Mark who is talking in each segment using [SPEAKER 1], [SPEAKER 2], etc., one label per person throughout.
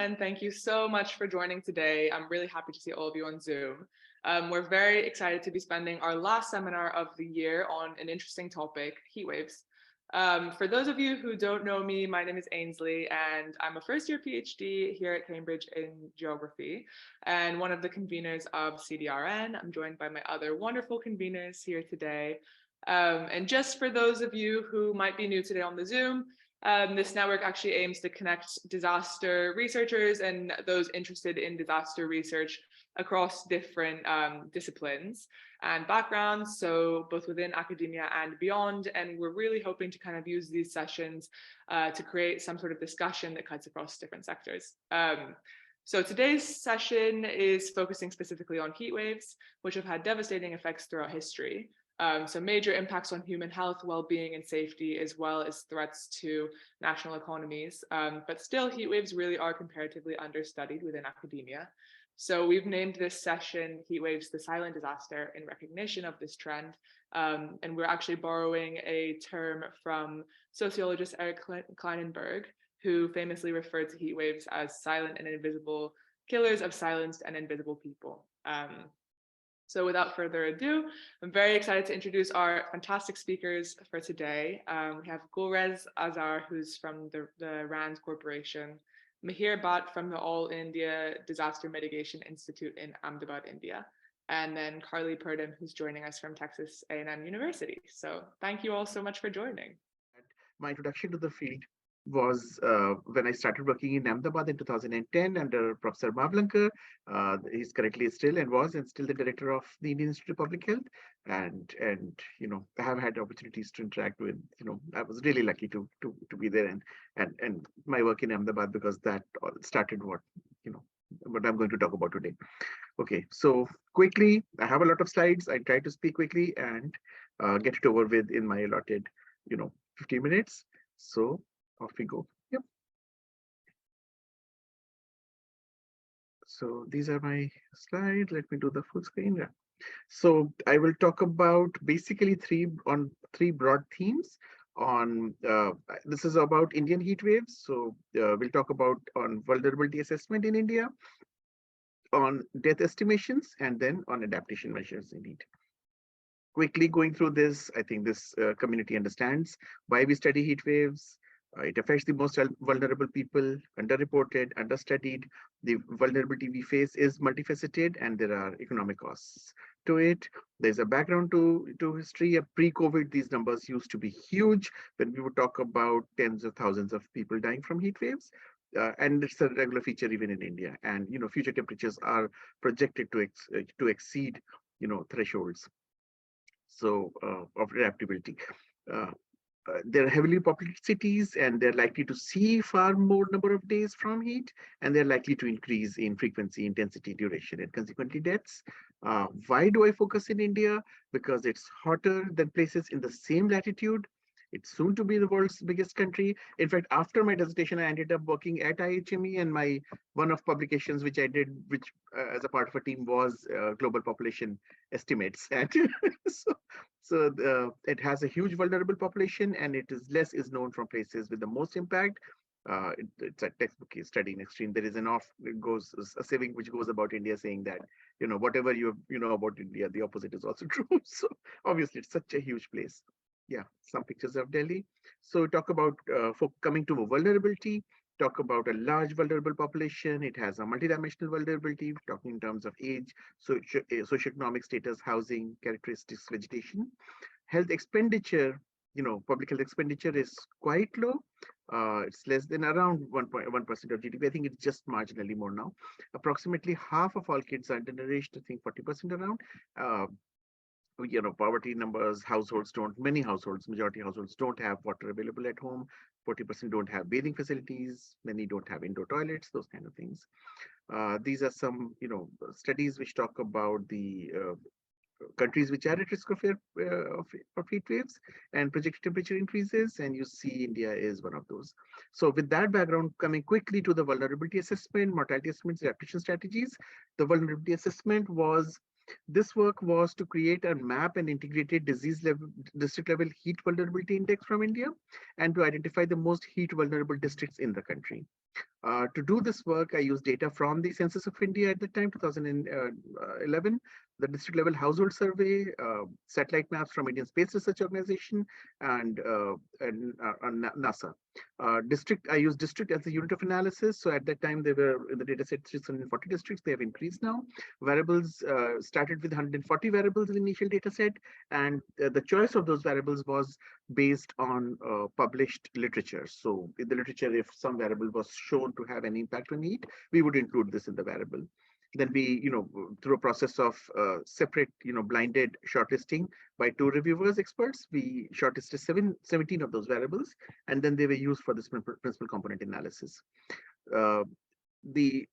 [SPEAKER 1] and thank you so much for joining today. I'm really happy to see all of you on Zoom. We're very excited to be spending our last seminar of the year on an interesting topic, heat waves. For those of you who don't know me, my name is Ainsley, and I'm a first-year PhD here at Cambridge in geography, and one of the conveners of CDRN. I'm joined by my other wonderful conveners here today. And just for those of you who might be new today on the Zoom, this network actually aims to connect disaster researchers and those interested in disaster research across different disciplines and backgrounds, so both within academia and beyond. And we're really hoping to kind of use these sessions to create some sort of discussion that cuts across different sectors. So today's session is focusing specifically on heat waves, which have had devastating effects throughout history. So major impacts on human health, well-being, and safety, as well as threats to national economies. But still, heat waves really are comparatively understudied within academia. So we've named this session Heat Waves, the Silent Disaster, in recognition of this trend. And we're actually borrowing a term from sociologist Eric Kleinenberg, who famously referred to heat waves as silent and invisible killers of silenced and invisible people. So without further ado, I'm very excited to introduce our fantastic speakers for today. We have Gulrez Azhar, who's from the RAND Corporation, Mihir Bhatt from the All India Disaster Mitigation Institute in Ahmedabad, India, and then Carlee Purdum, who's joining us from Texas A&M University. So thank you all so much for joining.
[SPEAKER 2] My introduction to the field was when I started working in Ahmedabad in 2010 under Professor Mavlankar. He's currently still the director of the Indian Institute of Public Health. And I have had opportunities to interact with, I was really lucky to be there and my work in Ahmedabad, because that started what I'm going to talk about today. Okay, so quickly, I have a lot of slides. I try to speak quickly and get it over with in my allotted, 15 minutes. So off we go. Yep. So these are my slides. Let me do the full screen. Yeah. So I will talk about basically three broad themes. This is about Indian heat waves. So we'll talk about on vulnerability assessment in India, on death estimations, and then on adaptation measures in India. Quickly going through this, I think this community understands why we study heat waves. It affects the most vulnerable people, underreported, understudied. The vulnerability we face is multifaceted, and there are economic costs to it. There's a background to history. Pre-COVID, these numbers used to be huge when we would talk about tens of thousands of people dying from heat waves. And it's a regular feature even in India. And future temperatures are projected to exceed thresholds. So of adaptability. They're heavily populated cities, and they're likely to see far more number of days from heat, and they're likely to increase in frequency, intensity, duration, and consequently deaths. Why do I focus in India? Because it's hotter than places in the same latitude. It's soon to be the world's biggest country. In fact, after my dissertation, I ended up working at IHME, and one of publications which I did, which as a part of a team, was global population estimates. And so it has a huge vulnerable population, and less is known from places with the most impact. It's a textbook case study in extreme. There is a saying which goes about India saying that whatever you know about India, the opposite is also true. So obviously, it's such a huge place. Yeah, some pictures of Delhi. So talk about coming to vulnerability, talk about a large vulnerable population. It has a multidimensional vulnerability, talking in terms of age, socioeconomic status, housing, characteristics, vegetation. Health expenditure, public health expenditure is quite low. It's less than around 1.1% of GDP. I think it's just marginally more now. Approximately half of all kids are undernourished, I think 40% around. Poverty numbers, majority households don't have water available at home. 40% don't have bathing facilities. Many don't have indoor toilets, those kind of things. These are some, studies which talk about the countries which are at risk of heat waves and projected temperature increases. And you see India is one of those. So with that background, coming quickly to the vulnerability assessment, mortality assessments, adaptation strategies. The vulnerability assessment was This work was to create a map and integrated disease level, district level heat vulnerability index from India, and to identify the most heat vulnerable districts in the country. To do this work, I used data from the Census of India at the time, 2011, the district level household survey, satellite maps from Indian Space Research Organization, and NASA. I used district as a unit of analysis. So at that time, they were in the data set 640 districts. They have increased now. Variables started with 140 variables in the initial data set, and the choice of those variables was based on published literature. So in the literature, if some variable was shown to have an impact on heat, we would include this in the variable. Then we, through a process of separate, blinded shortlisting by two reviewers experts, we shortlisted 17 of those variables, and then they were used for this principal component analysis. Uh, the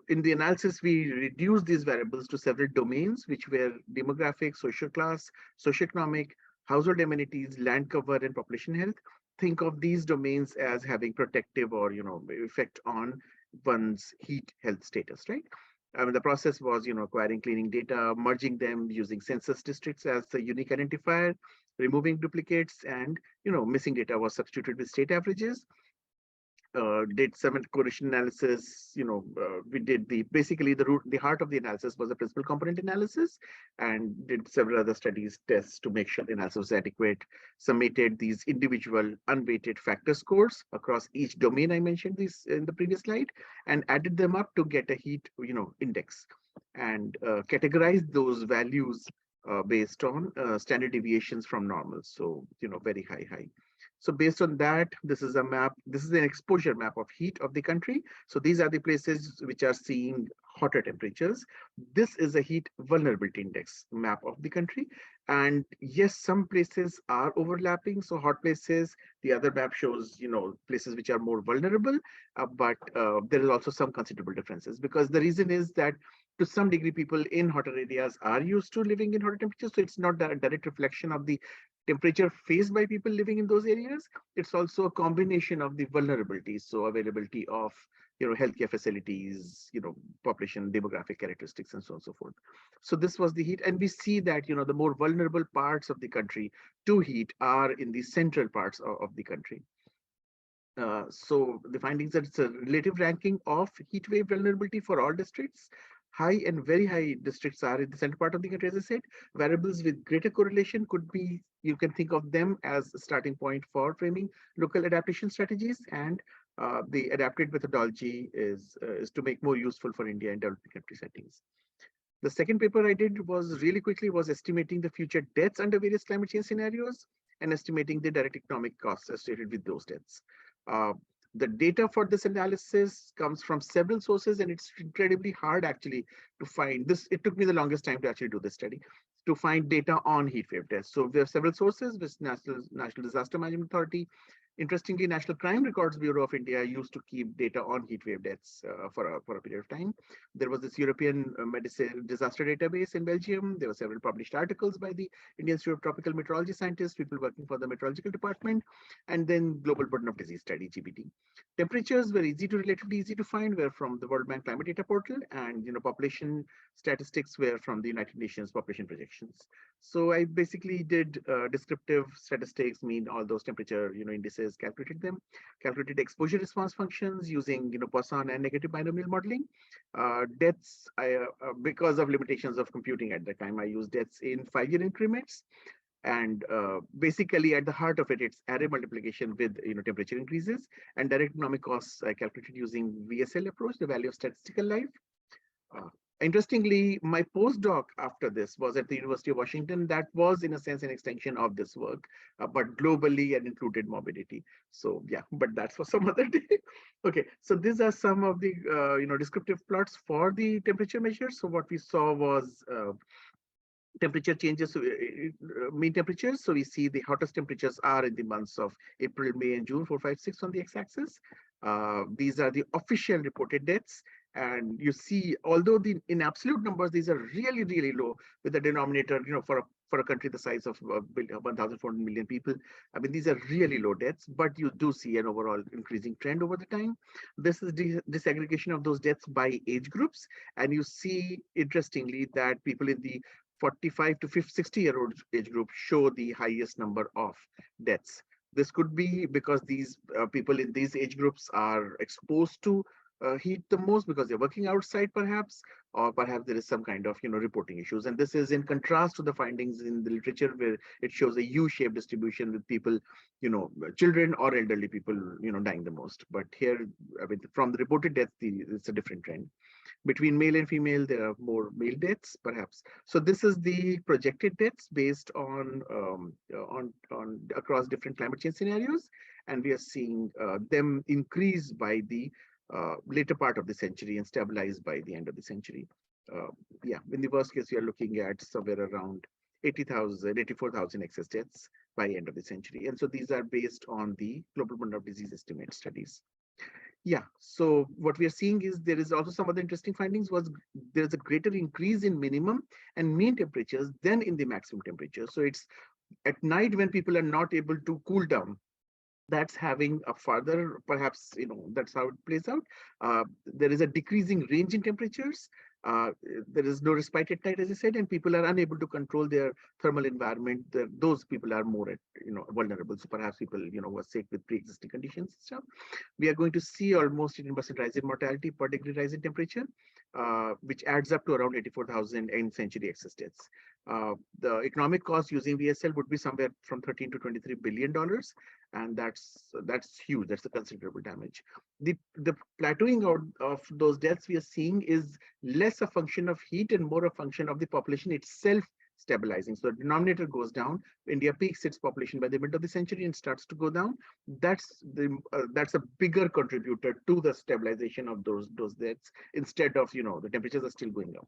[SPEAKER 2] in the analysis, we reduced these variables to several domains, which were demographic, social class, socioeconomic, household amenities, land cover, and population health. Think of these domains as having protective or effect on one's heat health status, right? I mean, the process was, acquiring cleaning data, merging them using census districts as the unique identifier, removing duplicates, and missing data was substituted with state averages. Did some correlation analysis. We did basically the heart of the analysis was the principal component analysis, and did several other studies, tests to make sure the analysis was adequate. Submitted these individual unweighted factor scores across each domain I mentioned this in the previous slide, and added them up to get a heat, index, and categorized those values based on standard deviations from normal. So, very high. So based on that, this is a map. This is an exposure map of heat of the country. So these are the places which are seeing hotter temperatures. This is a heat vulnerability index map of the country. And yes, some places are overlapping. So hot places, the other map shows, places which are more vulnerable, but there is also some considerable differences, because the reason is that to some degree, people in hotter areas are used to living in hotter temperatures. So it's not a direct reflection of the temperature faced by people living in those areas. It's also a combination of the vulnerabilities, so availability of healthcare facilities, population demographic characteristics, and so on and so forth. So this was the heat, and we see that the more vulnerable parts of the country to heat are in the central parts of the country. So the findings that it's a relative ranking of heat wave vulnerability for all districts. High and very high districts are in the center part of the country, as I said. Variables with greater correlation could be, you can think of them as a starting point for framing local adaptation strategies, and the adapted methodology is to make more useful for India in developing country settings. The second paper I did was really quickly was estimating the future deaths under various climate change scenarios and estimating the direct economic costs associated with those deaths. Uh, the data for this analysis comes from several sources, and it's incredibly hard actually to find this. It took me the longest time to actually do this study to find data on heat wave deaths. So there are several sources, with National Disaster Management Authority. Interestingly, National Crime Records Bureau of India used to keep data on heat wave deaths for a period of time. There was this European Medicine Disaster Database in Belgium. There were several published articles by the Indian Institute of Tropical Meteorology scientists, people working for the meteorological department, and then Global Burden of Disease Study, GBD. Temperatures were relatively easy to find, were from the World Bank Climate Data Portal, and population statistics were from the United Nations population projections. So I basically did descriptive statistics, mean all those temperature indices, calculated them, calculated exposure response functions using Poisson and negative binomial modeling. Deaths, because of limitations of computing at the time, I used deaths in 5-year increments. And basically at the heart of it, it's array multiplication with temperature increases, and direct economic costs I calculated using VSL approach, the value of statistical life. Interestingly, my postdoc after this was at the University of Washington. That was, in a sense, an extension of this work, but globally and included morbidity. So yeah, but that's for some other day. Okay, so these are some of the descriptive plots for the temperature measures. So what we saw was temperature changes, mean temperatures. So we see the hottest temperatures are in the months of April, May, and June, 4, 5, 6 on the x-axis. These are the official reported deaths. And you see, although in absolute numbers, these are really, really low, with the denominator, for for a country the size of 1,400 million people. I mean, these are really low deaths, but you do see an overall increasing trend over the time. This is disaggregation of those deaths by age groups. And you see, interestingly, that people in the 45 to 60-year-old age group show the highest number of deaths. This could be because these people in these age groups are exposed to heat the most because they're working outside, perhaps, or perhaps there is some kind of reporting issues. And this is in contrast to the findings in the literature where it shows a U-shaped distribution with people, children or elderly people, dying the most. But here, I mean, from the reported deaths, it's a different trend. Between male and female, there are more male deaths, perhaps. So this is the projected deaths based on across different climate change scenarios, and we are seeing them increase by the later part of the century and stabilize by the end of the century. Yeah, in the worst case, we are looking at somewhere around 80,000, 84,000 excess deaths by end of the century. And so these are based on the global burden of disease estimate studies. Yeah, so what we are seeing is there is also some other interesting findings was there is a greater increase in minimum and mean temperatures than in the maximum temperature. So it's at night when people are not able to cool down, that's having a further, perhaps, that's how it plays out. There is a decreasing range in temperatures. Uh, there is no respite at night, as I said, and people are unable to control their thermal environment. Those people are more at, vulnerable. So perhaps people, who are sick with pre-existing conditions and stuff. We are going to see almost 18% rise in mortality per degree rise in temperature, which adds up to around 84,000 end century excess deaths. The economic cost using VSL would be somewhere from 13 to 23 billion dollars, and that's huge. That's a considerable damage. The plateauing out of those deaths we are seeing is less a function of heat and more a function of the population itself stabilizing. So the denominator goes down. India peaks its population by the middle of the century and starts to go down. That's a bigger contributor to the stabilization of those deaths instead of the temperatures are still going up.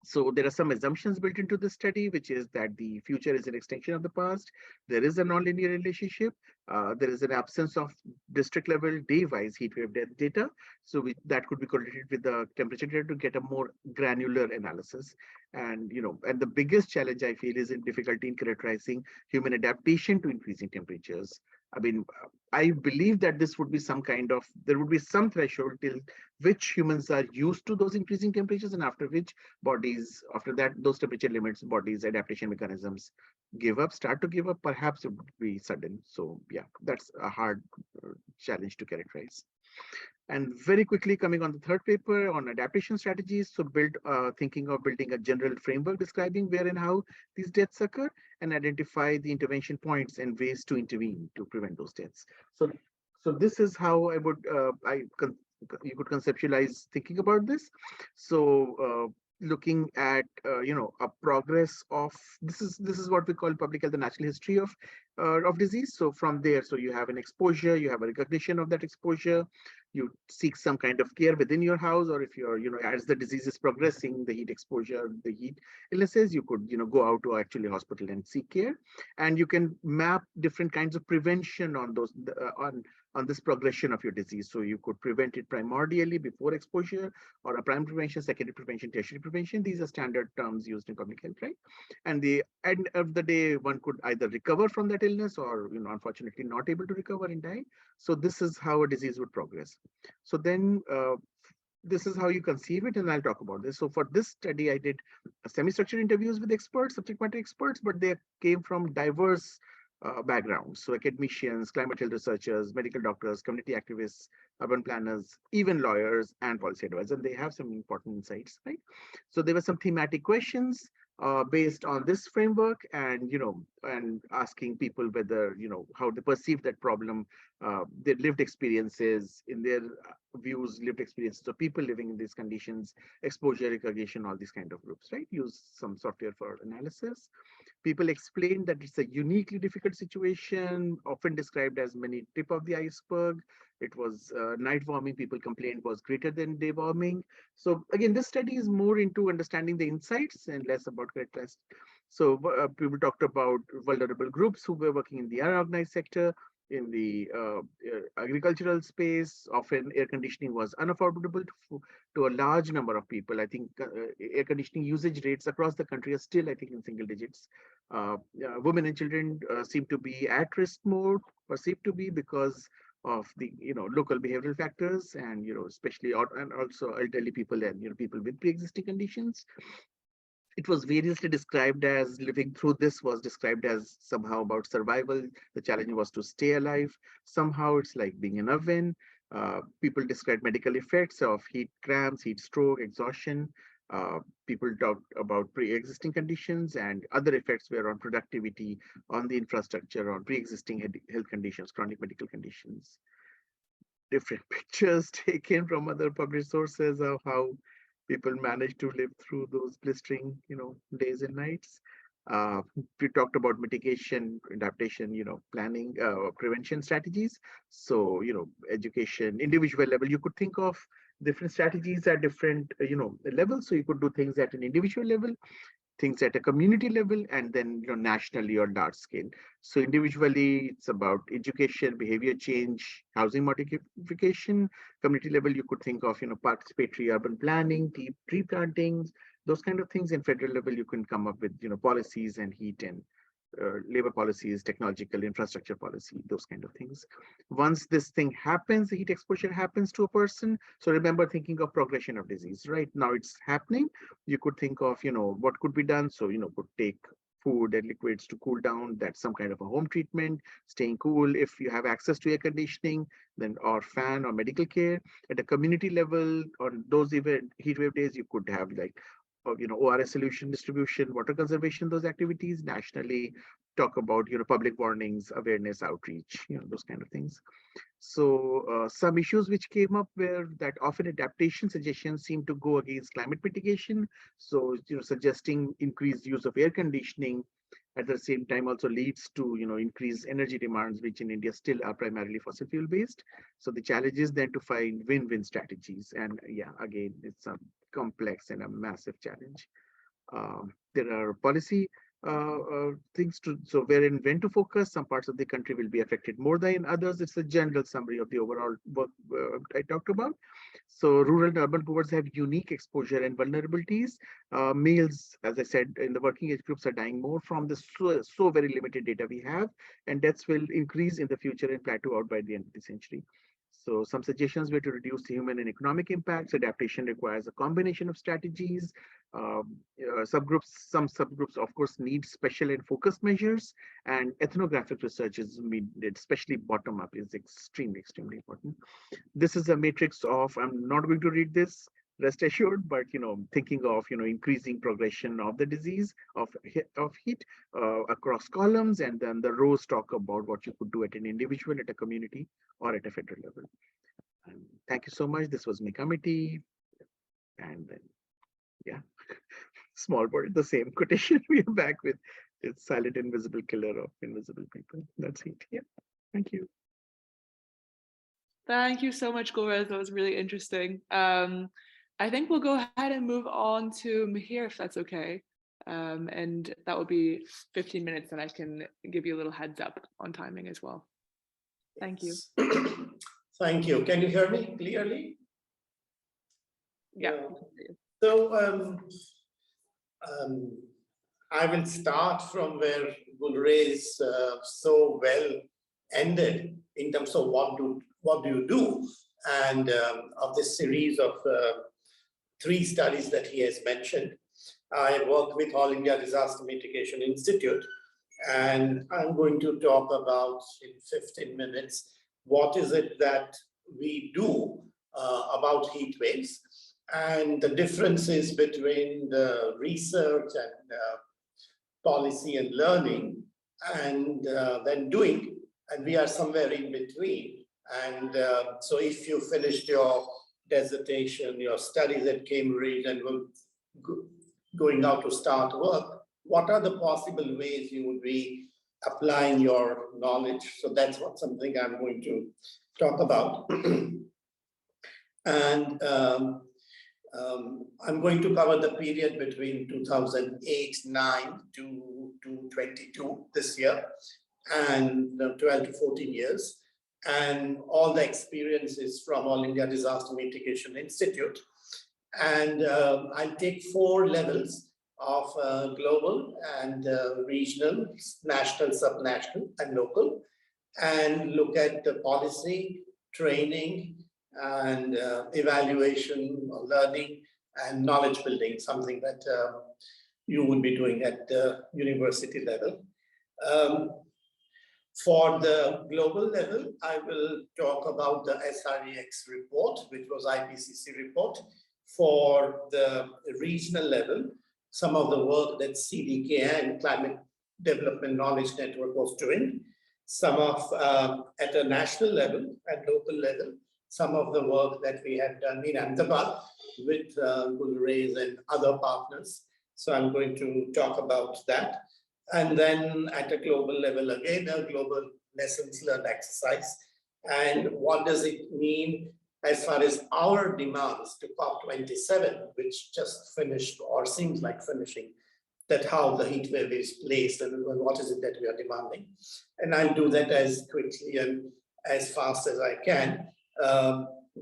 [SPEAKER 2] So there are some assumptions built into the study, which is that the future is an extension of the past. There is a nonlinear relationship. There is an absence of district level day-wise heat wave death data. So that could be correlated with the temperature data to get a more granular analysis. And and the biggest challenge I feel is in difficulty in characterizing human adaptation to increasing temperatures. I mean, I believe that this would be there would be some threshold till which humans are used to those increasing temperatures, and after which after that, those temperature limits, bodies, adaptation mechanisms start to give up. Perhaps it would be sudden. So yeah, that's a hard challenge to characterize. And very quickly coming on the third paper on adaptation strategies. So thinking of building a general framework describing where and how these deaths occur and identify the intervention points and ways to intervene to prevent those deaths. So this is how I would, you could conceptualize thinking about this. So looking at a progress of this is what we call public health, the natural history of disease. So from there, so you have an exposure, you have a recognition of that exposure, you seek some kind of care within your house, or if you're as the disease is progressing, the heat exposure, the heat illnesses, you could go out to actually hospital and seek care, and you can map different kinds of prevention on those on this progression of your disease. So you could prevent it primordially before exposure, or a primary prevention, secondary prevention, tertiary prevention. These are standard terms used in public health, right? And the end of the day, one could either recover from that illness or, unfortunately not able to recover and die. So this is how a disease would progress. So then this is how you conceive it, and I'll talk about this. So for this study, I did semi-structured interviews with experts, subject matter experts, but they came from diverse backgrounds. So academicians, climate health researchers, medical doctors, community activists, urban planners, even lawyers and policy advisors. And they have some important insights, right? So there were some thematic questions based on this framework, and and asking people whether how they perceive that problem, their lived experiences, in their views, lived experiences of people living in these conditions, exposure, recognition, all these kind of groups, right? Use some software for analysis. People explained that it's a uniquely difficult situation, often described as many tip of the iceberg. It was night warming, people complained, was greater than day warming. So again, this study is more into understanding the insights and less about characteristics. So people talked about vulnerable groups who were working in the unorganized sector, agricultural space. Often air conditioning was unaffordable to a large number of people. I think air conditioning usage rates across the country are still, I think, in single digits. Women and children seem to be at risk more, perceived to be, because of the local behavioral factors, and especially and also elderly people, and people with pre-existing conditions. It was variously described as living through this was described as somehow about survival. The challenge was to stay alive. Somehow it's like being in a oven. People described medical effects of heat cramps, heat stroke, exhaustion. People talked about pre-existing conditions, and other effects were on productivity, on the infrastructure, on pre-existing health conditions, chronic medical conditions. Different pictures taken from other published sources of how people manage to live through those blistering, days and nights. Uh, we talked about mitigation, adaptation, planning, prevention strategies. So, education, individual level, you could think of different strategies at different, levels. So you could do things at an individual level, things at a community level, and then nationally or large scale. So individually it's about education, behavior change, housing modification. Community level, you could think of participatory urban planning, tree plantings, those kind of things. In federal level, you can come up with policies and heat and labor policies, technological infrastructure policy, those kind of things. Once this thing happens, the heat exposure happens to a person. So remember thinking of progression of disease. Right now it's happening. You could think of, what could be done. So, could take food and liquids to cool down. That's some kind of a home treatment, staying cool. If you have access to air conditioning, then or fan or medical care. At a community level, on those heat wave days, you could have like ORS solution distribution, water conservation, those activities. Nationally, talk about public warnings, awareness, outreach, those kind of things. So some issues which came up were that often adaptation suggestions seem to go against climate mitigation. So suggesting increased use of air conditioning at the same time also leads to increased energy demands, which in India still are primarily fossil fuel based. So the challenge is then to find win-win strategies. And yeah, again, it's a complex and a massive challenge. There are policy things to, so wherein when to focus. Some parts of the country will be affected more than others. It's a general summary of the overall work I talked about. So rural and urban boards have unique exposure and vulnerabilities. Males, as I said, in the working age groups are dying more from the so very limited data we have, and deaths will increase in the future and plateau out by the end of the century. So some suggestions were to reduce the human and economic impacts. Adaptation requires a combination of strategies. Some subgroups, of course, need special and focused measures, and ethnographic research is needed, especially bottom up, is extremely, extremely important. This is a matrix of, I'm not going to read this, rest assured, but thinking of increasing progression of the disease of heat across columns, and then the rows talk about what you could do at an individual, at a community, or at a federal level. And thank you so much. This was my committee, and then yeah, small word, the same quotation we are back with. It's silent invisible killer of invisible people. That's it. Yeah. Thank you.
[SPEAKER 1] Thank you so much, Gulrez. That was really interesting. I think we'll go ahead and move on to Mihir, if that's okay. And that will be 15 minutes, and I can give you a little heads up on timing as well. Thank you.
[SPEAKER 3] Thank you. Can you hear me clearly?
[SPEAKER 1] Yeah.
[SPEAKER 3] So I will start from where Gulrez so well ended in terms of what do you do, and of this series of 3 studies that he has mentioned. I work with All India Disaster Mitigation Institute, and I'm going to talk about in 15 minutes what is it that we do about heat waves and the differences between the research and policy and learning, and then doing, and we are somewhere in between. And so if you finished your dissertation, your studies at Cambridge, and were going out to start work, what are the possible ways you would be applying your knowledge? So that's something I'm going to talk about. And I'm going to cover the period between 2008-9 to 22 this year. and 12 to 14 years. And all the experience is from All India Disaster Mitigation Institute. And I'll take 4 levels of global and regional, national, subnational, and local, and look at the policy, training, and evaluation, learning, and knowledge building, something that you would be doing at the university level. For the global level, I will talk about the SREX report, which was IPCC report. For the regional level, some of the work that CDK and Climate Development Knowledge Network was doing. Some of, at a national level and local level, some of the work that we have done in Ahmedabad with Gulrez and other partners. So I'm going to talk about that. And then at a global level, again, a global lessons learned exercise. And what does it mean as far as our demands to COP27, which just finished or seems like finishing, that how the heat wave is placed and what is it that we are demanding. And I'll do that as quickly and as fast as I can.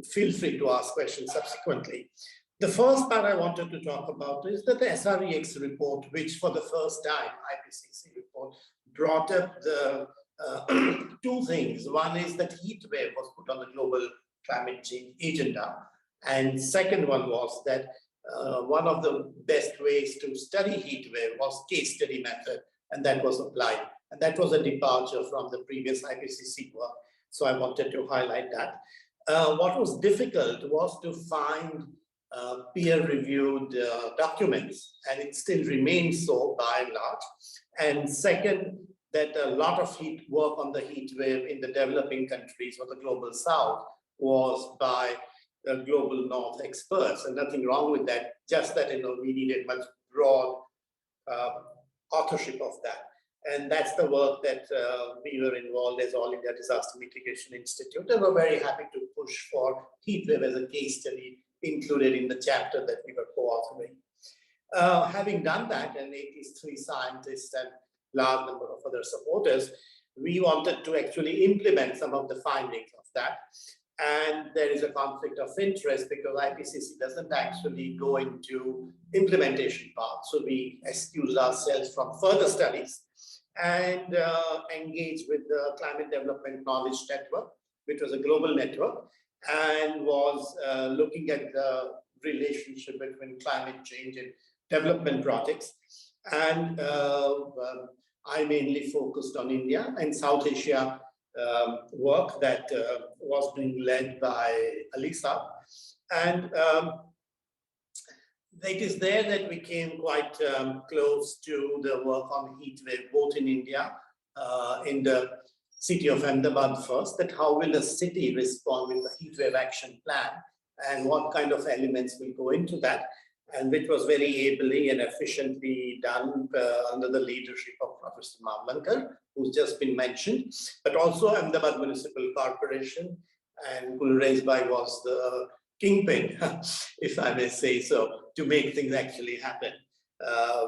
[SPEAKER 3] Feel free to ask questions subsequently. The first part I wanted to talk about is that the SREX report, which for the first time, IPCC report, brought up the 2 things. One is that heat wave was put on the global climate change agenda. And second one was that one of the best ways to study heat wave was case study method, and that was applied. And that was a departure from the previous IPCC work. So I wanted to highlight that. What was difficult was to find peer-reviewed documents, and it still remains so by and large. And second, that a lot of heat work on the heat wave in the developing countries or the global south was by global north experts, and nothing wrong with that, just that we needed much broad authorship of that. And that's the work that we were involved as All India Disaster Mitigation Institute, and we're very happy to push for heat wave as a case study included in the chapter that we were co-authoring. Having done that, and 83 scientists and large number of other supporters, we wanted to actually implement some of the findings of that. And there is a conflict of interest because IPCC doesn't actually go into implementation part. So we excuse ourselves from further studies and engage with the Climate Development Knowledge Network, which was a global network, and was looking at the relationship between climate change and development projects. And I mainly focused on India and South Asia work that was being led by Alisa. And it is there that we came quite close to the work on heat wave, both in India, in the city of Ahmedabad first, that how will the city respond with the heat wave action plan and what kind of elements will go into that, and which was very ably and efficiently done under the leadership of Professor Mamlankar, who's just been mentioned, but also Ahmedabad Municipal Corporation, and Gulrez was the kingpin, if I may say so, to make things actually happen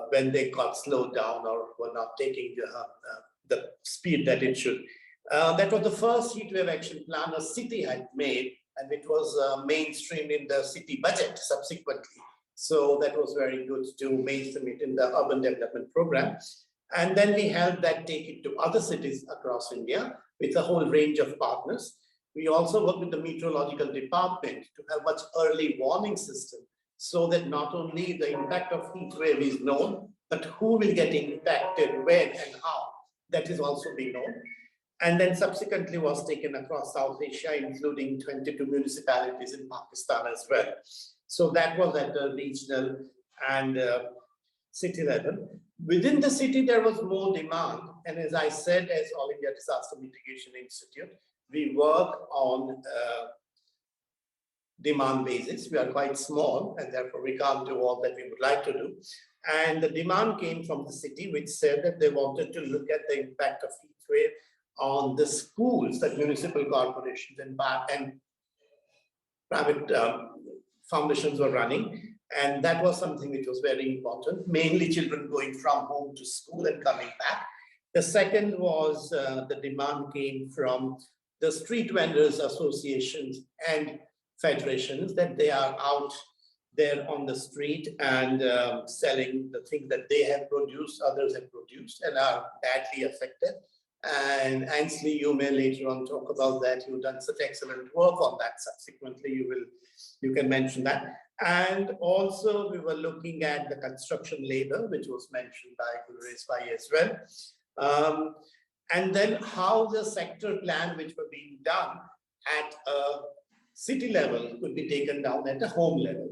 [SPEAKER 3] when they got slowed down or were not taking the speed that it should. That was the first heat wave action plan a city had made, and it was mainstreamed in the city budget subsequently. So that was very good to mainstream it in the urban development program. And then we helped that take it to other cities across India with a whole range of partners. We also work with the meteorological department to have much early warning system so that not only the impact of heat wave is known, but who will get impacted, when and how, that is also be known. And then subsequently was taken across South Asia, including 22 municipalities in Pakistan as well. So that was at the regional and city level. Within the city, there was more demand. And as I said, as All India Disaster Mitigation Institute, we work on demand basis. We are quite small, and therefore we can't do all that we would like to do. And the demand came from the city, which said that they wanted to look at the impact of heat wave on the schools that municipal corporations and private foundations were running. And that was something which was very important, mainly children going from home to school and coming back. The second was the demand came from the street vendors associations and federations, that they are out there on the street and selling the things that they have produced, others have produced, and are badly affected. And Ainsley, you may later on talk about that. You've done such excellent work on that. Subsequently, you can mention that. And also, we were looking at the construction labor, which was mentioned by Gulrez as well. And then how the sector plan, which were being done at a city level, could be taken down at a home level.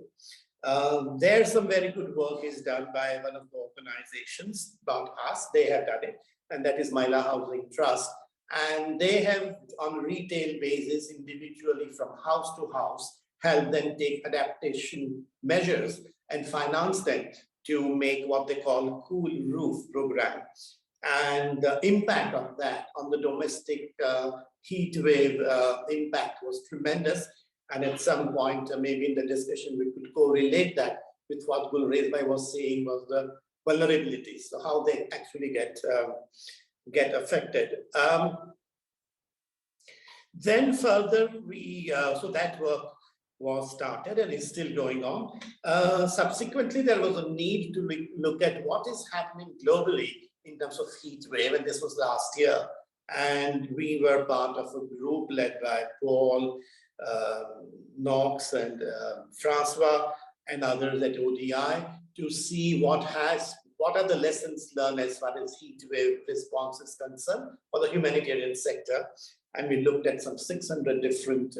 [SPEAKER 3] There's some very good work is done by one of the organizations, not us, they have done it, and that is Mahila Housing Trust. And they have, on retail basis, individually from house to house, help them take adaptation measures and finance them to make what they call cool roof program. And the impact of that on the domestic heat wave impact was tremendous. And at some point, maybe in the discussion, we could correlate that with what Gulrez was saying was the vulnerabilities, so how they actually get affected. Then further, so that work was started and is still going on. Subsequently, there was a need to look at what is happening globally in terms of heat wave, and this was last year. And we were part of a group led by Paul, Knox, and Francois, and others at ODI to see what are the lessons learned as far as heat wave response is concerned for the humanitarian sector. And we looked at some 600 different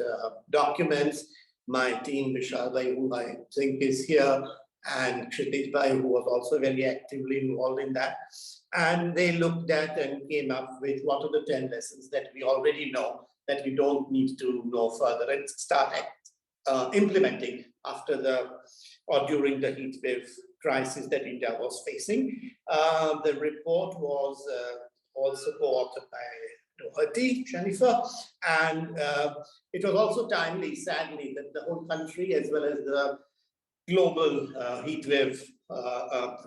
[SPEAKER 3] documents. My team, Vishal Bhai, who I think is here, and Kshitij Bhai, who was also very actively involved in that. And they looked at and came up with what are the 10 lessons that we already know that we don't need to know further and start implementing after or during the heat wave crisis that India was facing. The report was also co-authored by Jennifer, and it was also timely, sadly, that the whole country as well as the global heat wave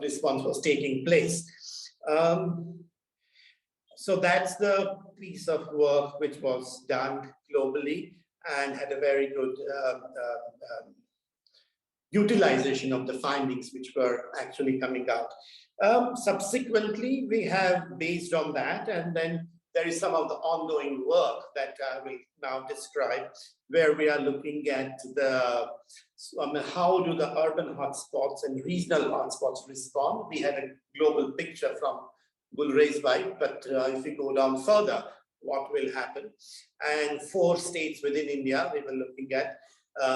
[SPEAKER 3] response was taking place. So that's the piece of work which was done globally and had a very good utilization of the findings which were actually coming out. Subsequently, we have based on that, and then there is some of the ongoing work that I will now describe, where we are looking at how do the urban hotspots and regional hotspots respond. We had a global picture from Gulrez, but if we go down further, what will happen? And 4 states within India we were looking at.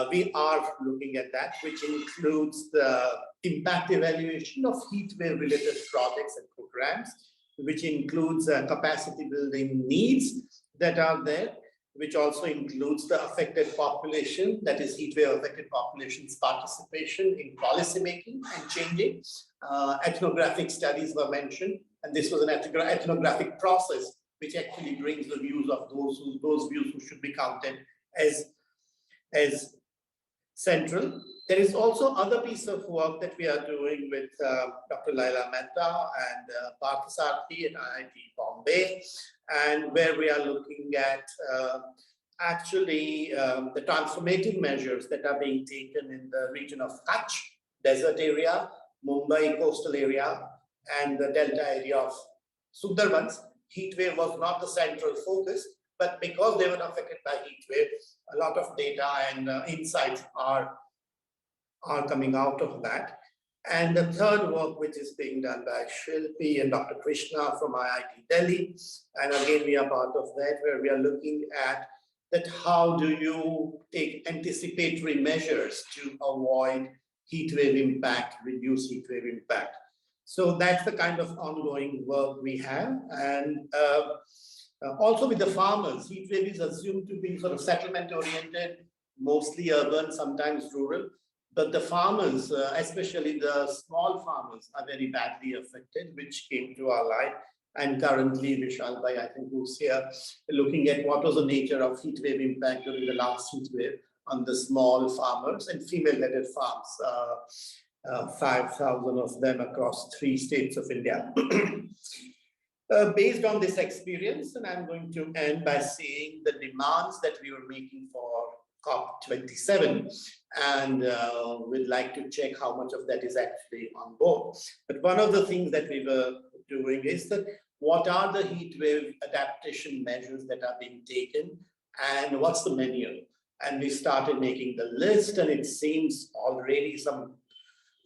[SPEAKER 3] We are looking at that, which includes the impact evaluation of heat wave related projects and programs, which includes capacity building needs that are there, which also includes the affected population, that is heat wave affected population's participation in policy making and changing. Ethnographic studies were mentioned, and this was an ethnographic process which actually brings the views of those views who should be counted as central. There is also other piece of work that we are doing with Dr. Laila Mehta and Bhatt at IIT Bombay, and where we are looking at actually the transformative measures that are being taken in the region of Kutch, desert area, Mumbai coastal area, and the delta area of Sundarbans. Heat wave was not the central focus, but because they were affected by heat wave, a lot of data and insights are coming out of that. And the third work, which is being done by Shilpi and Dr. Krishna from IIT Delhi, and again we are part of that, where we are looking at that how do you take anticipatory measures to avoid heat wave impact, reduce heat wave impact. So that's the kind of ongoing work we have. And also with the farmers, heat wave is assumed to be sort of settlement oriented, mostly urban, sometimes rural. But the farmers, especially the small farmers, are very badly affected, which came to our light. And currently, Vishal Bhai, I think, who's here, looking at what was the nature of heat wave impact during the last heat wave on the small farmers and female-headed farms, 5,000 of them across 3 states of India. based on this experience, and I'm going to end by saying the demands that we were making for COP27, and we'd like to check how much of that is actually on board. But one of the things that we were doing is that what are the heat wave adaptation measures that are being taken, and what's the menu? And we started making the list, and it seems already some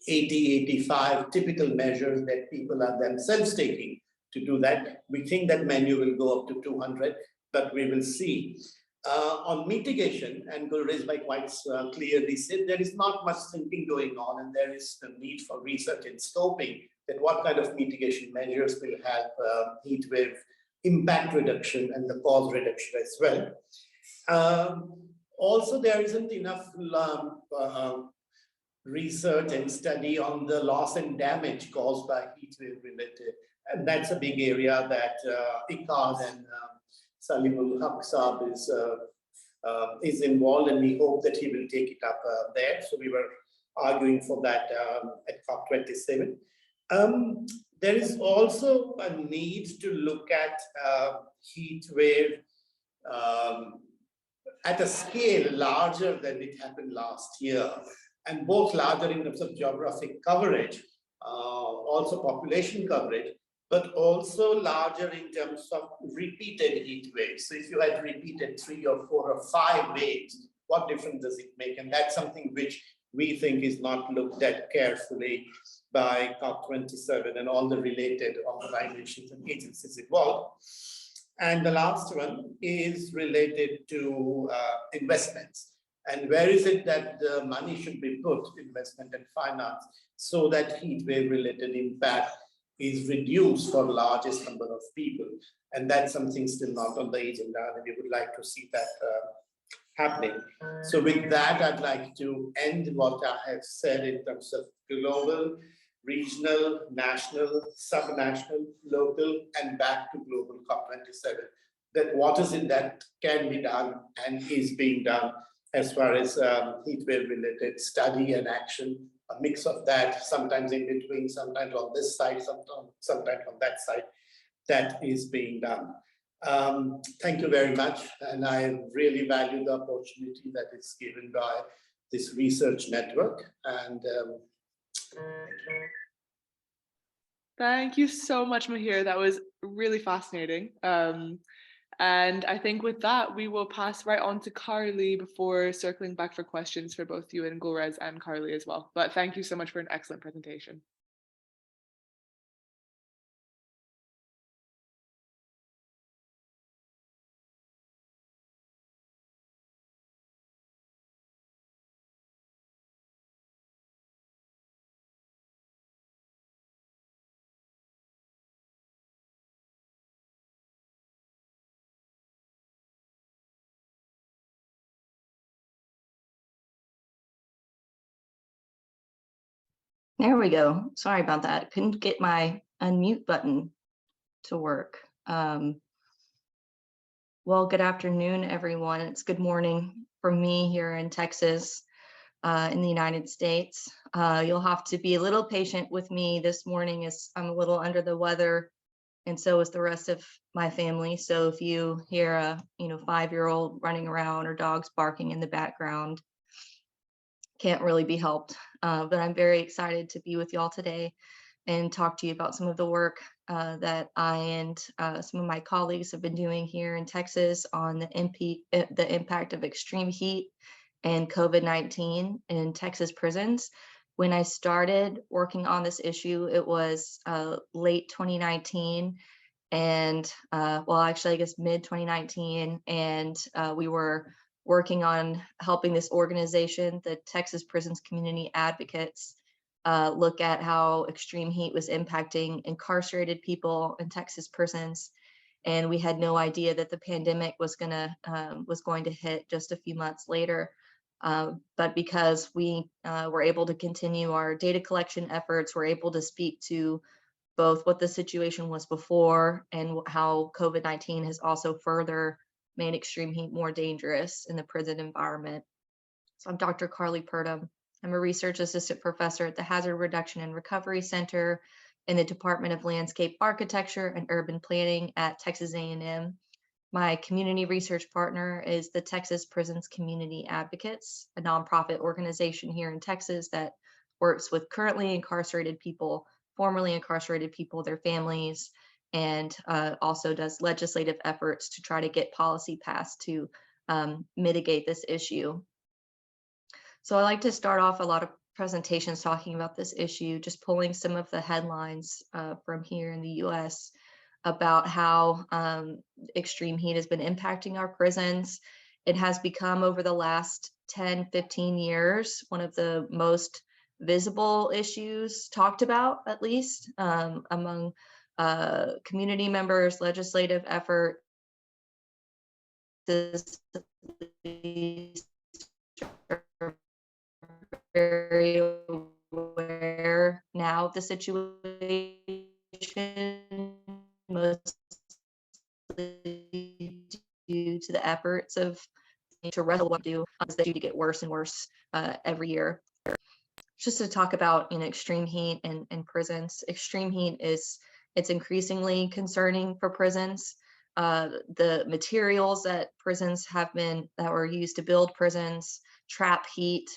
[SPEAKER 3] 80, 85 typical measures that people are themselves taking to do that. We think that menu will go up to 200, but we will see. On mitigation, and Gulrez quite clearly said, there is not much thinking going on, and there is the need for research and scoping that what kind of mitigation measures will help heat wave impact reduction and the cause reduction as well. Also, there isn't enough research and study on the loss and damage caused by heat wave related, and that's a big area that ICAS and Salimul Haq is involved, and we hope that he will take it up there. So we were arguing for that at COP27. There is also a need to look at heat wave at a scale larger than it happened last year, and both larger in terms of geographic coverage, also population coverage, but also larger in terms of repeated heat waves. So if you had repeated 3 or 4 or 5 waves, what difference does it make? And that's something which we think is not looked at carefully by COP27 and all the related organizations and agencies involved. And the last one is related to investments. And where is it that the money should be put, investment and finance, so that heat wave related impact is reduced for the largest number of people? And that's something still not on the agenda, and we would like to see that happening. So with that, I'd like to end what I have said in terms of global, regional, national, subnational, local, and back to global COP27. That what is it that can be done and is being done as far as heat wave related study and action, a mix of that, sometimes in between, sometimes on this side, sometimes on that side, that is being done. Thank you very much, and I really value the opportunity that is given by this research network. And
[SPEAKER 1] thank you so much, Mihir. That was really fascinating. And I think with that, we will pass right on to Carlee before circling back for questions for both you and Gulrez and Carlee as well. But thank you so much for an excellent presentation.
[SPEAKER 4] There we go. Sorry about that. Couldn't get my unmute button to work. Well, good afternoon, everyone. It's good morning from me here in Texas, in the United States. You'll have to be a little patient with me this morning as I'm a little under the weather, and so is the rest of my family. So if you hear a 5-year-old running around or dogs barking in the background, can't really be helped. But I'm very excited to be with y'all today and talk to you about some of the work that I and some of my colleagues have been doing here in Texas on the impact of extreme heat and COVID-19 in Texas prisons. When I started working on this issue, it was late 2019 and well, actually, I guess mid 2019, and we were working on helping this organization, the Texas Prisons Community Advocates, look at how extreme heat was impacting incarcerated people in Texas prisons. And we had no idea that the pandemic was going to hit just a few months later. But because we were able to continue our data collection efforts, we're able to speak to both what the situation was before and how COVID-19 has also further made extreme heat more dangerous in the prison environment. So I'm Dr. Carlee Purdum. I'm a research assistant professor at the Hazard Reduction and Recovery Center in the Department of Landscape Architecture and Urban Planning at Texas A&M. My community research partner is the Texas Prisons Community Advocates, a nonprofit organization here in Texas that works with currently incarcerated people, formerly incarcerated people, their families, and also does legislative efforts to try to get policy passed to mitigate this issue. So I like to start off a lot of presentations talking about this issue, just pulling some of the headlines from here in the US about how extreme heat has been impacting our prisons. It has become, over the last 10, 15 years, one of the most visible issues talked about, at least among community members, legislative effort. Very aware now of the situation, mostly due to the efforts of to wrestle what to do to get worse and worse every year. Just to talk about extreme heat in prisons. Extreme heat it's increasingly concerning for prisons. The materials that prisons that were used to build prisons trap heat.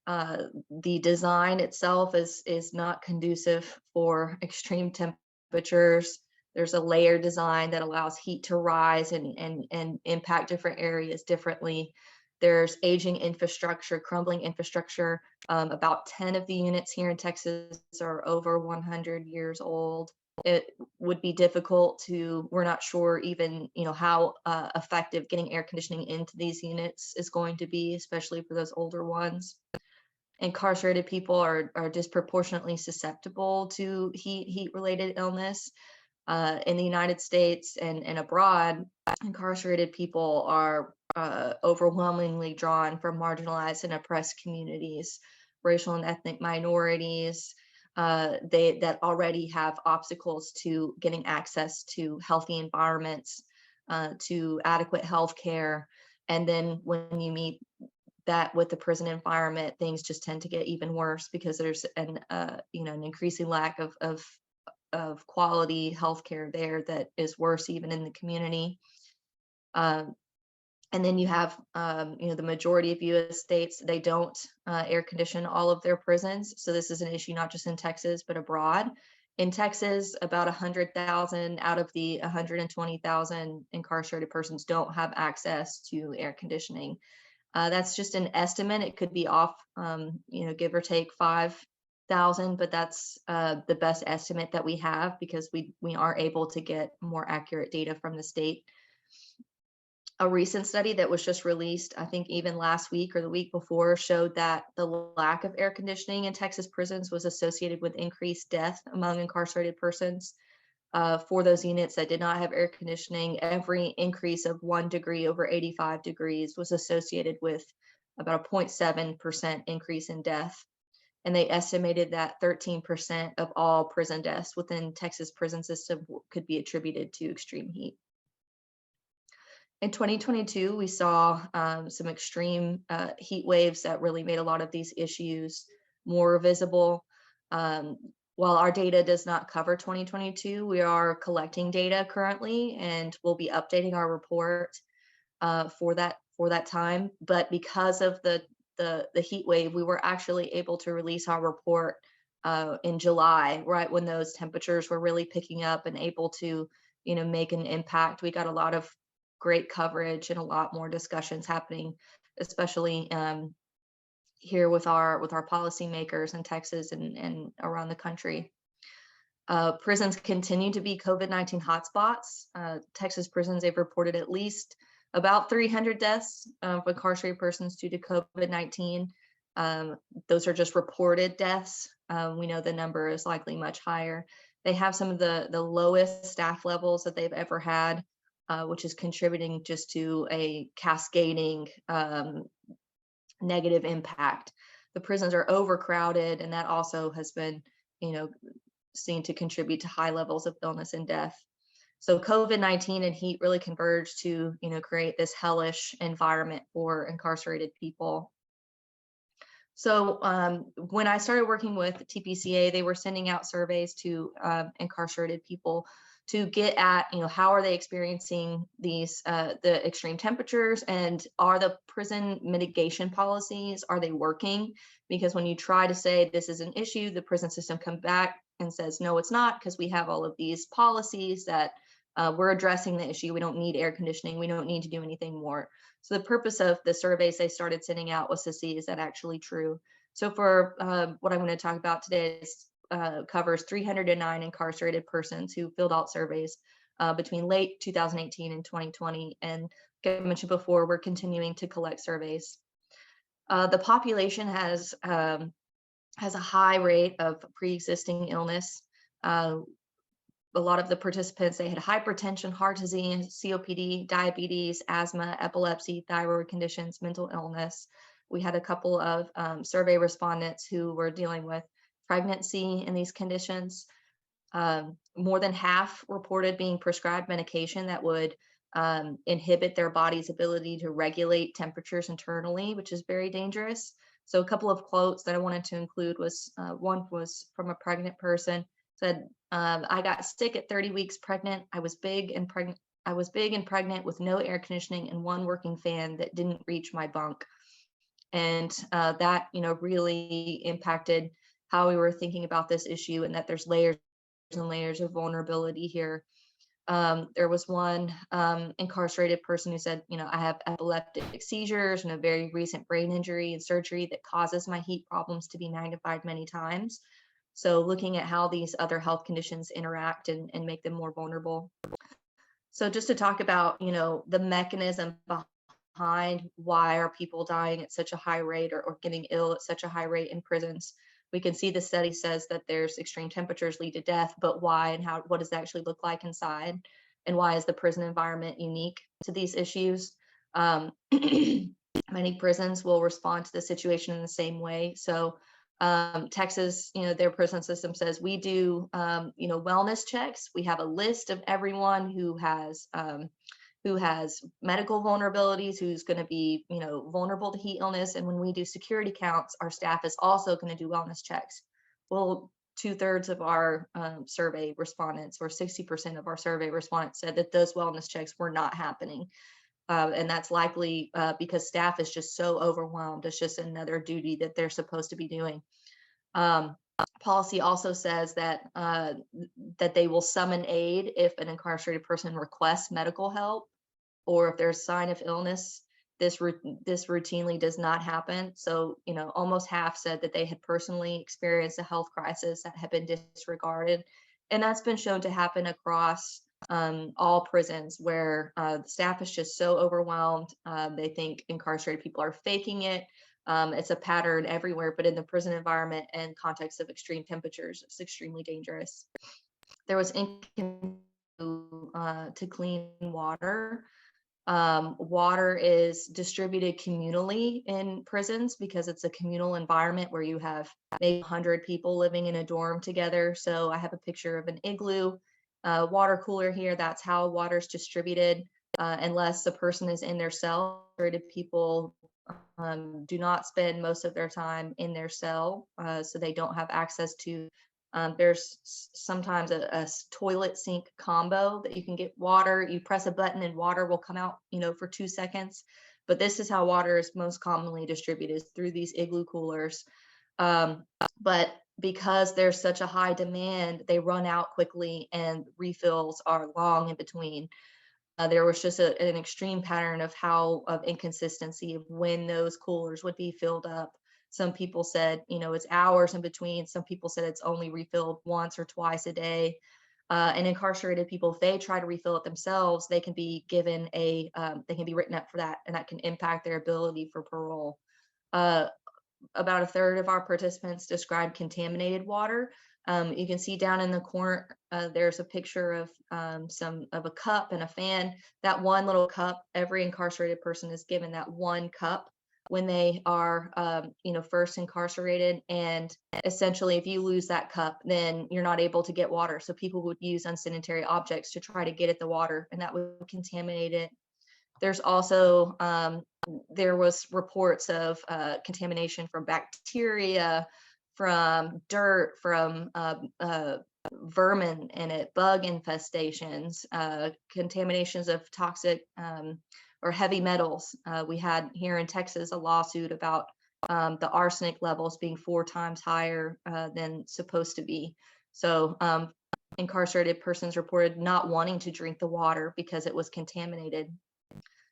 [SPEAKER 4] The design itself is not conducive for extreme temperatures. There's a layer design that allows heat to rise and impact different areas differently. There's aging infrastructure, crumbling infrastructure. About 10 of the units here in Texas are over 100 years old. It would be difficult we're not sure even, how effective getting air conditioning into these units is going to be, especially for those older ones. Incarcerated people are disproportionately susceptible to heat-related illness. In the United States and abroad, incarcerated people are overwhelmingly drawn from marginalized and oppressed communities, racial and ethnic minorities, that already have obstacles to getting access to healthy environments, to adequate health care. And then when you meet that with the prison environment, things just tend to get even worse because there's an increasing lack of quality healthcare there that is worse even in the community. And then you have, the majority of U.S. states, they don't air condition all of their prisons. So this is an issue not just in Texas, but abroad. In Texas, about 100,000 out of the 120,000 incarcerated persons don't have access to air conditioning. That's just an estimate. It could be off, give or take 5,000, but that's the best estimate that we have because we are able to get more accurate data from the state. A recent study that was just released, I think even last week or the week before, showed that the lack of air conditioning in Texas prisons was associated with increased death among incarcerated persons. For those units that did not have air conditioning, every increase of 1 degree over 85 degrees was associated with about a 0.7% increase in death. And they estimated that 13% of all prison deaths within Texas prison system could be attributed to extreme heat. In 2022, we saw some extreme heat waves that really made a lot of these issues more visible. While our data does not cover 2022, we are collecting data currently, and we'll be updating our report for that time. But because of the heat wave, we were actually able to release our report in July, right when those temperatures were really picking up and able to, make an impact. We got a lot of great coverage and a lot more discussions happening, especially here with our policymakers in Texas and around the country. Prisons continue to be COVID-19 hotspots. Texas prisons, they've reported at least about 300 deaths of incarcerated persons due to COVID-19. Those are just reported deaths. We know the number is likely much higher. They have some of the lowest staff levels that they've ever had, which is contributing just to a cascading negative impact. The prisons are overcrowded, and that also has been, seen to contribute to high levels of illness and death. So COVID-19 and heat really converge to, create this hellish environment for incarcerated people. So when I started working with TPCA, they were sending out surveys to incarcerated people to get at, how are they experiencing these, the extreme temperatures, and are the prison mitigation policies, are they working? Because when you try to say this is an issue, the prison system comes back and says, no, it's not, because we have all of these policies that we're addressing the issue. We don't need air conditioning. We don't need to do anything more. So the purpose of the surveys they started sending out was to see, is that actually true? So for what I'm going to talk about today is covers 309 incarcerated persons who filled out surveys between late 2018 and 2020. And like I mentioned before, we're continuing to collect surveys. The population has a high rate of pre-existing illness. A lot of the participants, they had hypertension, heart disease, COPD, diabetes, asthma, epilepsy, thyroid conditions, mental illness. We had a couple of survey respondents who were dealing with pregnancy in these conditions. More than half reported being prescribed medication that would inhibit their body's ability to regulate temperatures internally, which is very dangerous. So a couple of quotes that I wanted to include was, one was from a pregnant person, said, I got sick at 30 weeks pregnant. I was big and pregnant with no air conditioning and one working fan that didn't reach my bunk. And that, really impacted how we were thinking about this issue, and that there's layers and layers of vulnerability here. There was one incarcerated person who said, I have epileptic seizures and a very recent brain injury and surgery that causes my heat problems to be magnified many times. So looking at how these other health conditions interact and make them more vulnerable. So just to talk about, the mechanism behind why are people dying at such a high rate or getting ill at such a high rate in prisons. We can see the study says that there's extreme temperatures lead to death, but why and what does it actually look like inside? And why is the prison environment unique to these issues? Many prisons will respond to the situation in the same way. So Texas, their prison system says we do, wellness checks. We have a list of everyone who has medical vulnerabilities, who's going to be, vulnerable to heat illness. And when we do security counts, our staff is also going to do wellness checks. Well, 2/3 of our survey respondents, or 60% of our survey respondents, said that those wellness checks were not happening. And that's likely because staff is just so overwhelmed. It's just another duty that they're supposed to be doing. Policy also says that that they will summon aid if an incarcerated person requests medical help, or if there's a sign of illness. This routinely does not happen. So, almost half said that they had personally experienced a health crisis that had been disregarded. And that's been shown to happen across all prisons, where the staff is just so overwhelmed. They think incarcerated people are faking it. It's a pattern everywhere, but in the prison environment and context of extreme temperatures, it's extremely dangerous. There was to clean water. Water is distributed communally in prisons because it's a communal environment where you have maybe 100 people living in a dorm together. So I have a picture of an igloo water cooler here. That's how water is distributed, unless the person is in their cell. People do not spend most of their time in their cell, so they don't have access to. There's sometimes a toilet sink combo that you can get water. You press a button and water will come out, for 2 seconds. But this is how water is most commonly distributed, through these igloo coolers. But because there's such a high demand, they run out quickly and refills are long in between. There was just an extreme pattern of inconsistency of when those coolers would be filled up. Some people said, it's hours in between. Some people said it's only refilled once or twice a day. And incarcerated people, if they try to refill it themselves, they can be given they can be written up for that, and that can impact their ability for parole. About 1/3 of our participants described contaminated water. You can see down in the corner, there's a picture of a cup and a fan. That one little cup, every incarcerated person is given that one cup when they are, first incarcerated. And essentially, if you lose that cup, then you're not able to get water. So people would use unsanitary objects to try to get at the water, and that would contaminate it. There's also, there was reports of contamination from bacteria, from dirt, from vermin in it, bug infestations, contaminations of toxic or heavy metals. We had here in Texas a lawsuit about the arsenic levels being 4 times higher than supposed to be. So incarcerated persons reported not wanting to drink the water because it was contaminated.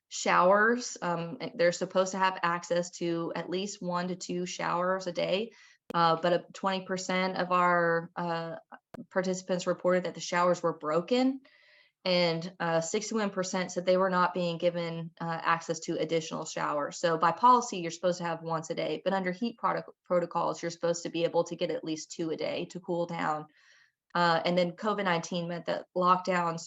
[SPEAKER 4] Showers, they're supposed to have access to at least 1 to 2 showers a day, but 20% of our participants reported that the showers were broken, and 61% said they were not being given access to additional showers. So by policy, you're supposed to have once a day, but under heat protocols, you're supposed to be able to get at least 2 a day to cool down. And then COVID-19 meant that lockdown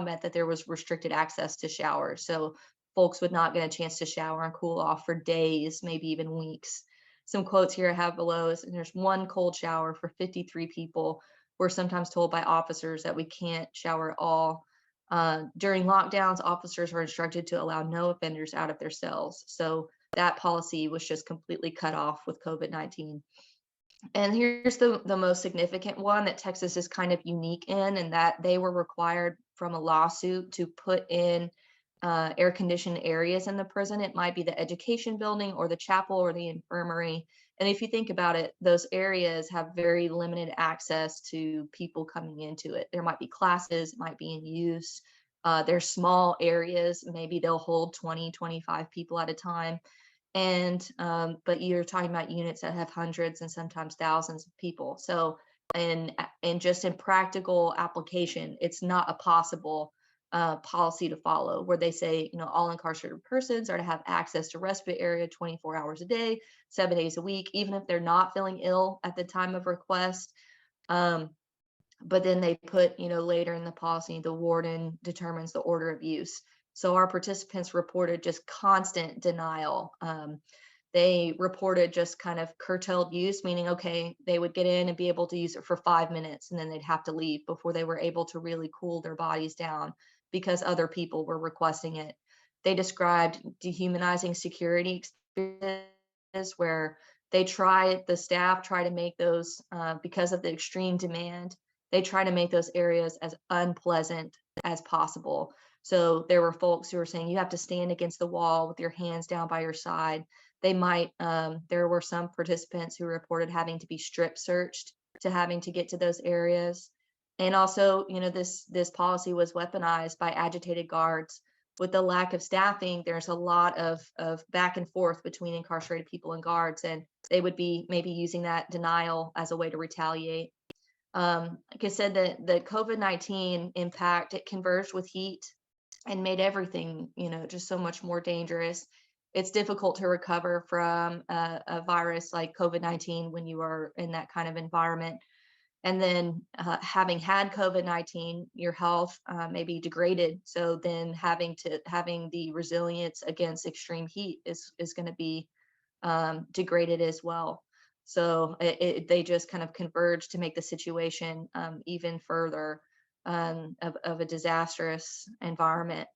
[SPEAKER 4] meant that there was restricted access to showers. So folks would not get a chance to shower and cool off for days, maybe even weeks. Some quotes here I have below is, there's 1 cold shower for 53 people. We're sometimes told by officers that we can't shower at all. During lockdowns, officers are instructed to allow no offenders out of their cells. So that policy was just completely cut off with COVID-19. And here's the most significant one that Texas is kind of unique in, and that they were required from a lawsuit to put in air-conditioned areas in the prison. It might be the education building or the chapel or the infirmary. And if you think about it, those areas have very limited access to people coming into it. There might be classes, it might be in use. They're small areas, maybe they'll hold 20, 25 people at a time. And but you're talking about units that have hundreds and sometimes thousands of people. So and just in practical application, it's not a possible policy to follow, where they say, you know, all incarcerated persons are to have access to respite area 24 hours a day, 7 days a week, even if they're not feeling ill at the time of request. But then they put, you know, later in the policy, the warden determines the order of use. So our participants reported just constant denial. They reported just kind of curtailed use, meaning, okay, they would get in and be able to use it for 5 minutes, and then they'd have to leave before they were able to really cool their bodies down because other people were requesting it. They described dehumanizing security experiences where the staff try to make those, because of the extreme demand, they try to make those areas as unpleasant as possible. So there were folks who were saying you have to stand against the wall with your hands down by your side. They might, there were some participants who reported having to be strip searched to having to get to those areas. And also, you know, this policy was weaponized by agitated guards. With the lack of staffing, there's a lot of back and forth between incarcerated people and guards, and they would be maybe using that denial as a way to retaliate. Like I said, the COVID-19 impact, it converged with heat and made everything, you know, just so much more dangerous. It's difficult to recover from a virus like COVID-19 when you are in that kind of environment. And then having had COVID-19, your health may be degraded. So then having the resilience against extreme heat is going to be degraded as well. So they just kind of converged to make the situation even further of a disastrous environment.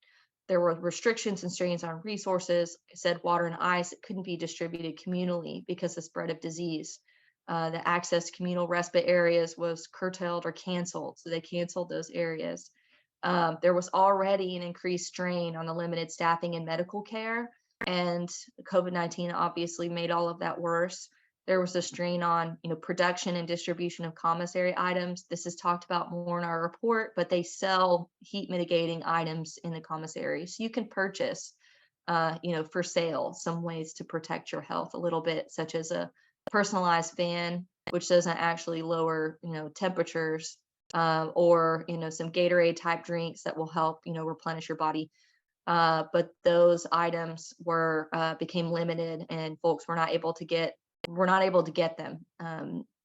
[SPEAKER 4] There were restrictions and strains on resources. I said water and ice, it couldn't be distributed communally because of the spread of disease. The access to communal respite areas was curtailed or canceled. So they canceled those areas. There was already an increased strain on the limited staffing in medical care, and COVID-19 obviously made all of that worse. There was a strain on, you know, production and distribution of commissary items. This is talked about more in our report, but they sell heat mitigating items in the commissary. So you can purchase, you know, for sale, some ways to protect your health a little bit, such as a personalized fan, which doesn't actually lower, you know, temperatures, or, you know, some Gatorade type drinks that will help, you know, replenish your body. But those items were became limited, and folks were not able to get them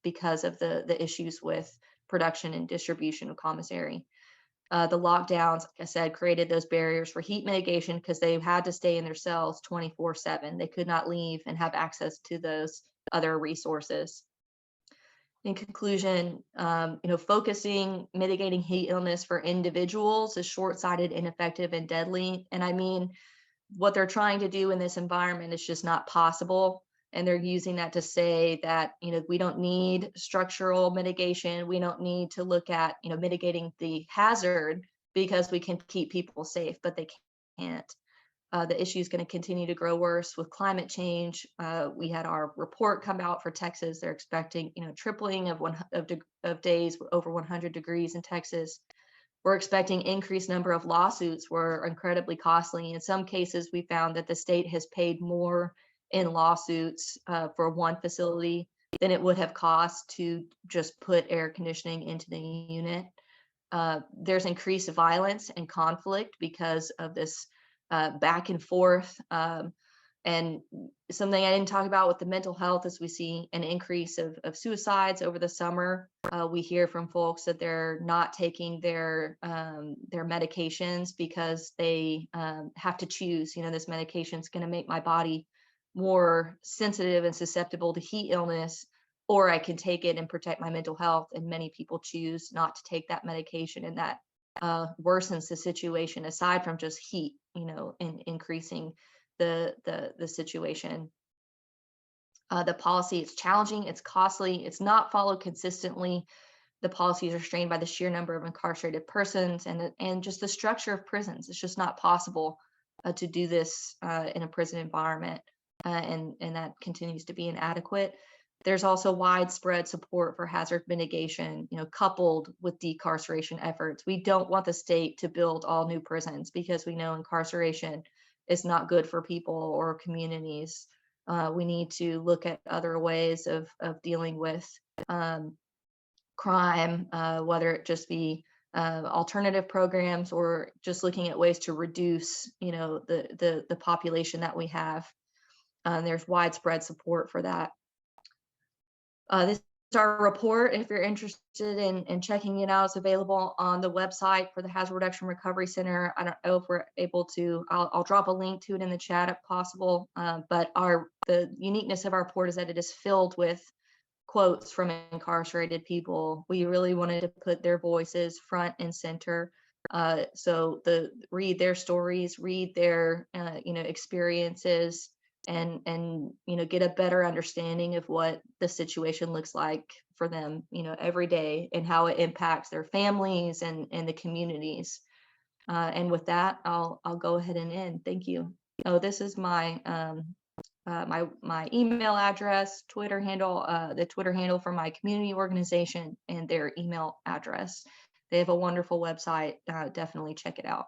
[SPEAKER 4] because of the issues with production and distribution of commissary. The lockdowns, like I said, created those barriers for heat mitigation because they had to stay in their cells 24/7. They could not leave and have access to those other resources. In conclusion, focusing mitigating heat illness for individuals is short-sighted, ineffective, and deadly. And I mean, what they're trying to do in this environment is just not possible. And they're using that to say that, we don't need structural mitigation. We don't need to look at, mitigating the hazard because we can keep people safe, but they can't. The issue is going to continue to grow worse with climate change. We had our report come out for Texas. They're expecting, tripling of days over 100 degrees in Texas. We're expecting increased number of lawsuits were incredibly costly. In some cases, we found that the state has paid more in lawsuits for one facility than it would have cost to just put air conditioning into the unit. There's increased violence and conflict because of this back and forth. And something I didn't talk about with the mental health is we see an increase of suicides over the summer. We hear from folks that they're not taking their medications because they have to choose, this medication is going to make my body more sensitive and susceptible to heat illness, or I can take it and protect my mental health. And many people choose not to take that medication, and that worsens the situation aside from just heat, and increasing the situation. The policy is challenging, it's costly, it's not followed consistently. The policies are strained by the sheer number of incarcerated persons and just the structure of prisons. It's just not possible to do this in a prison environment, and that continues to be inadequate. There's also widespread support for hazard mitigation, coupled with decarceration efforts. We don't want the state to build all new prisons because we know incarceration is not good for people or communities. We need to look at other ways of dealing with crime, whether it just be alternative programs or just looking at ways to reduce, the population that we have. There's widespread support for that. This is our report. If you're interested in checking it out, it's available on the website for the Hazard Reduction Recovery Center. I don't know if we're able to, I'll drop a link to it in the chat if possible. But the uniqueness of our report is that it is filled with quotes from incarcerated people. We really wanted to put their voices front and center. So read their stories, read their experiences, and get a better understanding of what the situation looks like for them, every day, and how it impacts their families and the communities. And with that, I'll go ahead and end. Thank you. Oh, this is my my email address, Twitter handle, the Twitter handle for my community organization, and their email address. They have a wonderful website. Definitely check it out.